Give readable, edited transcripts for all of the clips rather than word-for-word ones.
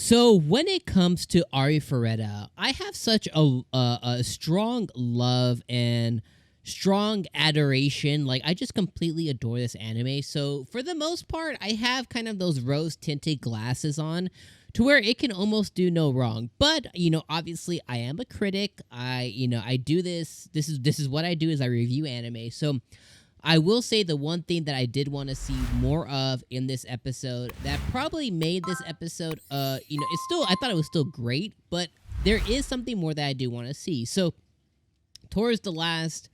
So when it comes to Arifureta, I have such a strong love and strong adoration. Like I just completely adore this anime. So for the most part, I have kind of those rose tinted glasses on to where it can almost do no wrong. But, obviously I am a critic. I do this. This is what I do is I review anime. So I will say the one thing that I did want to see more of in this episode that probably made this episode, it's still, I thought it was still great, but there is something more that I do want to see. So towards the last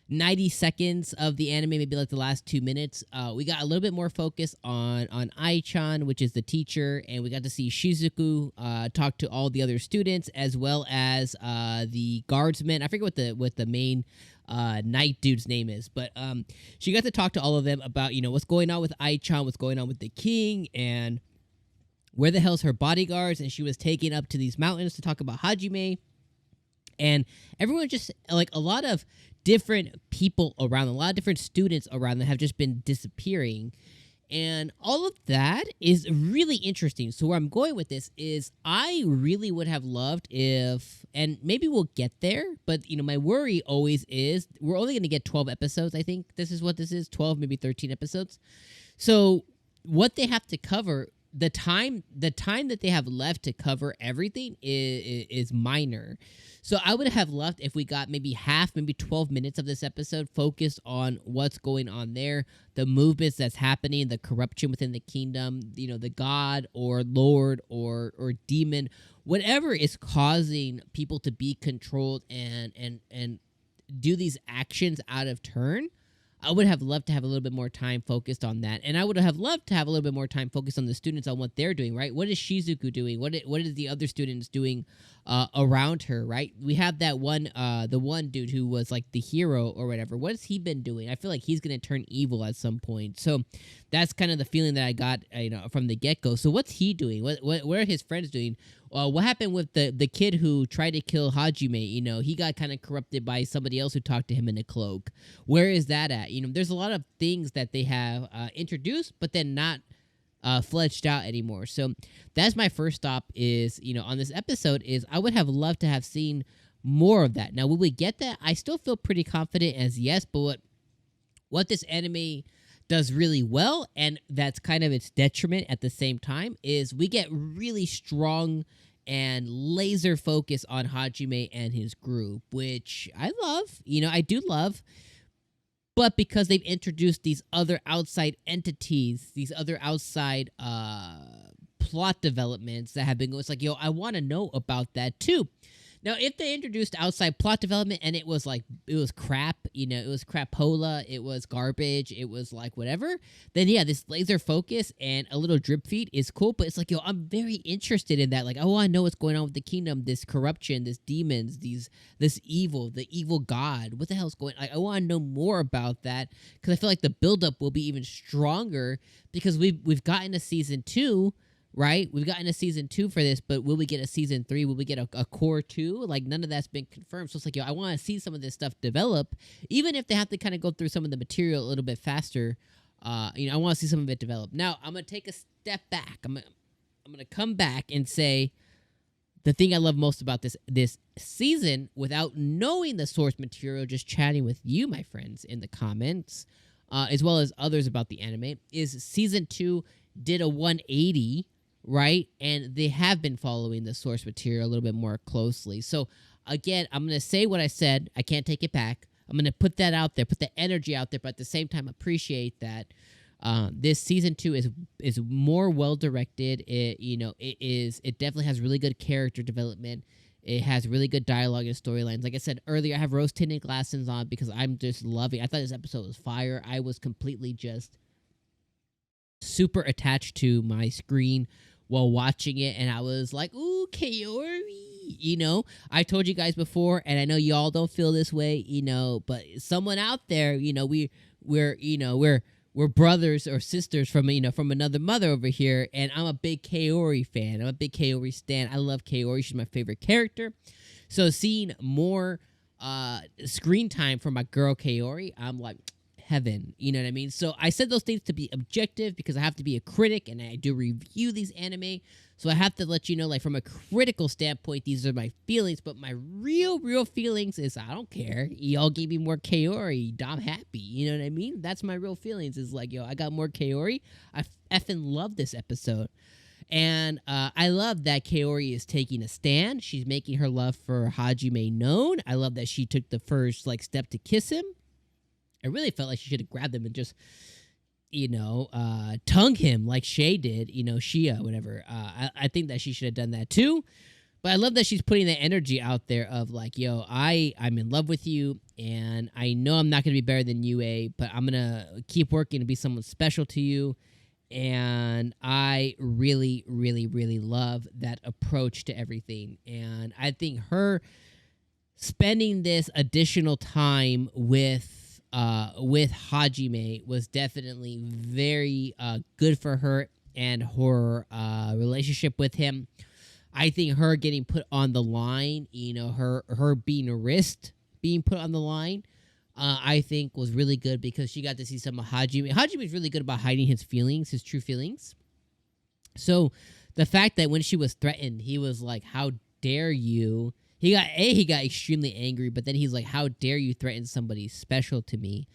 90 seconds of the anime, maybe like the last 2 minutes, we got a little bit more focus on Ichan, which is the teacher, and we got to see Shizuku talk to all the other students as well as the guardsmen. I forget what the main knight dude's name is, but she got to talk to all of them about what's going on with Ichan, what's going on with the king, and where the hell's her bodyguards. And she was taken up to these mountains to talk about Hajime. And everyone just, like, a lot of different people around them, a lot of different students around them have just been disappearing. And all of that is really interesting. So where I'm going with this is I really would have loved if, and maybe we'll get there, but, my worry always is we're only going to get 12 episodes, I think. This is what this is, 12, maybe 13 episodes. So what they have to cover, the time that they have left to cover everything is minor. So I would have loved if we got maybe half, maybe 12 minutes of this episode focused on what's going on there, the movements that's happening, the corruption within the kingdom, the god or lord or demon, whatever is causing people to be controlled and do these actions out of turn. I would have loved to have a little bit more time focused on that. And I would have loved to have a little bit more time focused on the students, on what they're doing, right? What is Shizuku doing? What is the other students doing around her, right? We have that the one dude who was like the hero or whatever. What has he been doing? I feel like he's going to turn evil at some point. So that's kind of the feeling that I got, from the get-go. So what's he doing? What are his friends doing? What happened with the kid who tried to kill Hajime? He got kind of corrupted by somebody else who talked to him in a cloak. Where is that at? There's a lot of things that they have introduced, but then not fledged out anymore. So that's my first stop is, on this episode is I would have loved to have seen more of that. Now, will we get that? I still feel pretty confident as yes, but what this anime does really well, and that's kind of its detriment at the same time, is we get really strong and laser focus on Hajime and his group, which I love. I do love. But because they've introduced these other outside entities, these other outside plot developments that have been going, it's like, I want to know about that too. Now, if they introduced outside plot development and it was crap, it was crapola, it was garbage, it was like whatever, then yeah, this laser focus and a little drip feed is cool, but it's like, I'm very interested in that. Like, I want to know what's going on with the kingdom, this corruption, this demons, this evil, the evil god. What the hell's going on? I want to know more about that because I feel like the buildup will be even stronger because we've gotten to season 2. Right? We've gotten a season 2 for this, but will we get a season 3? Will we get a core 2? Like, none of that's been confirmed. So it's like, I want to see some of this stuff develop, even if they have to kind of go through some of the material a little bit faster. I want to see some of it develop. Now, I'm going to take a step back. I'm going to come back and say the thing I love most about this season, without knowing the source material, just chatting with you, my friends, in the comments, as well as others about the anime, is season 2 did a 180, right? And they have been following the source material a little bit more closely. So again, I'm going to say what I said. I can't take it back. I'm going to put that out there, put the energy out there, but at the same time, appreciate that this season 2 is more well directed. It definitely has really good character development. It has really good dialogue and storylines. Like I said earlier, I have rose tinted glasses on because I'm just loving. I thought this episode was fire. I was completely just super attached to my screen while watching it, and I was like, ooh, Kaori. I told you guys before, and I know y'all don't feel this way, but someone out there, we're brothers or sisters from another mother over here, and I'm a big Kaori fan. I'm a big Kaori stan. I love Kaori. She's my favorite character. So seeing more screen time for my girl Kaori, I'm like, heaven. You know what I mean? So I said those things to be objective because I have to be a critic and I do review these anime. So I have to let you know, like, from a critical standpoint, these are my feelings. But my real feelings is I don't care. Y'all gave me more Kaori. I'm happy. You know what I mean? That's my real feelings is like, yo, I got more Kaori. I effing love this episode. And I love that Kaori is taking a stand. She's making her love for Hajime known. I love that she took the first step to kiss him. I really felt like she should have grabbed him and just, tongue him like Shay did, Shia, whatever. I think that she should have done that too. But I love that she's putting the energy out there of like, yo, I'm in love with you, and I know I'm not going to be better than UA, but I'm going to keep working to be someone special to you. And I really love that approach to everything. And I think her spending this additional time with Hajime was definitely very good for her and her relationship with him. I think her getting put on the line, her being being put on the line, I think was really good because she got to see some of Hajime. Hajime is really good about hiding his feelings, his true feelings. So the fact that when she was threatened, he was like, how dare you? He got extremely angry, but then he's like, how dare you threaten somebody special to me?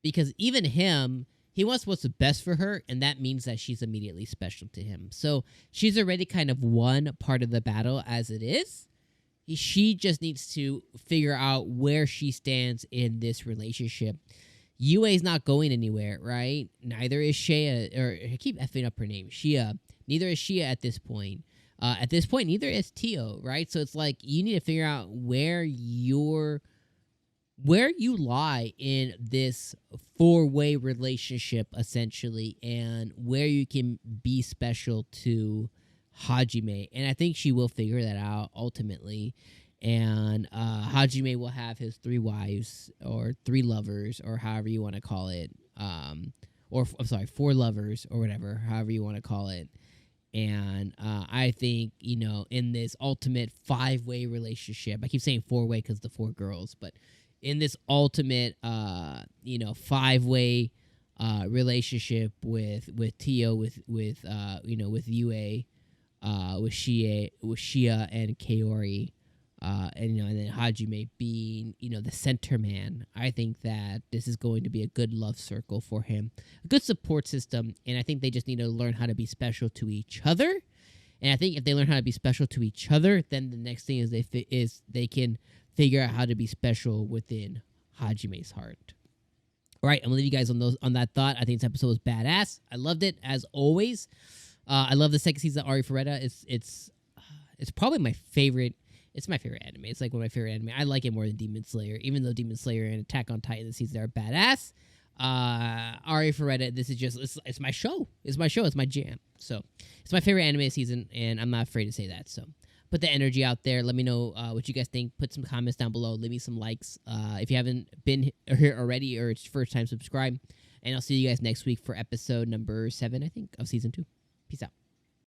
Because even him, he wants what's the best for her, and that means that she's immediately special to him. So she's already kind of won part of the battle as it is. She just needs to figure out where she stands in this relationship. Yue is not going anywhere, right? Neither is Shea, or I keep effing up her name, Shia. Neither is Shia at this point. At this point, neither is Tio, right? So it's like you need to figure out where you lie in this four-way relationship, essentially, and where you can be special to Hajime. And I think she will figure that out ultimately. And Hajime will have his 3 wives or 3 lovers or however you want to call it. 4 lovers or whatever, however you want to call it. And I think, in this ultimate 5-way relationship, I keep saying 4-way because the 4 girls, but in this ultimate, 5-way relationship with Tio, with Yue, with Shia and Kaori, and then Hajime being, the center man. I think that this is going to be a good love circle for him, a good support system, and I think they just need to learn how to be special to each other. And I think if they learn how to be special to each other, then the next thing is they can figure out how to be special within Hajime's heart. All right, I'm gonna leave you guys on that thought. I think this episode was badass. I loved it as always. I love the second season of Arifureta. It's probably my favorite. It's my favorite anime. It's like one of my favorite anime. I like it more than Demon Slayer, even though Demon Slayer and Attack on Titan this season are badass. Arifureta, this is just it's my show. It's my show. It's my jam. So it's my favorite anime season, and I'm not afraid to say that. So put the energy out there. Let me know what you guys think. Put some comments down below. Leave me some likes. If you haven't been here already or it's your first time, subscribe. And I'll see you guys next week for episode number 7, I think, of season 2. Peace out.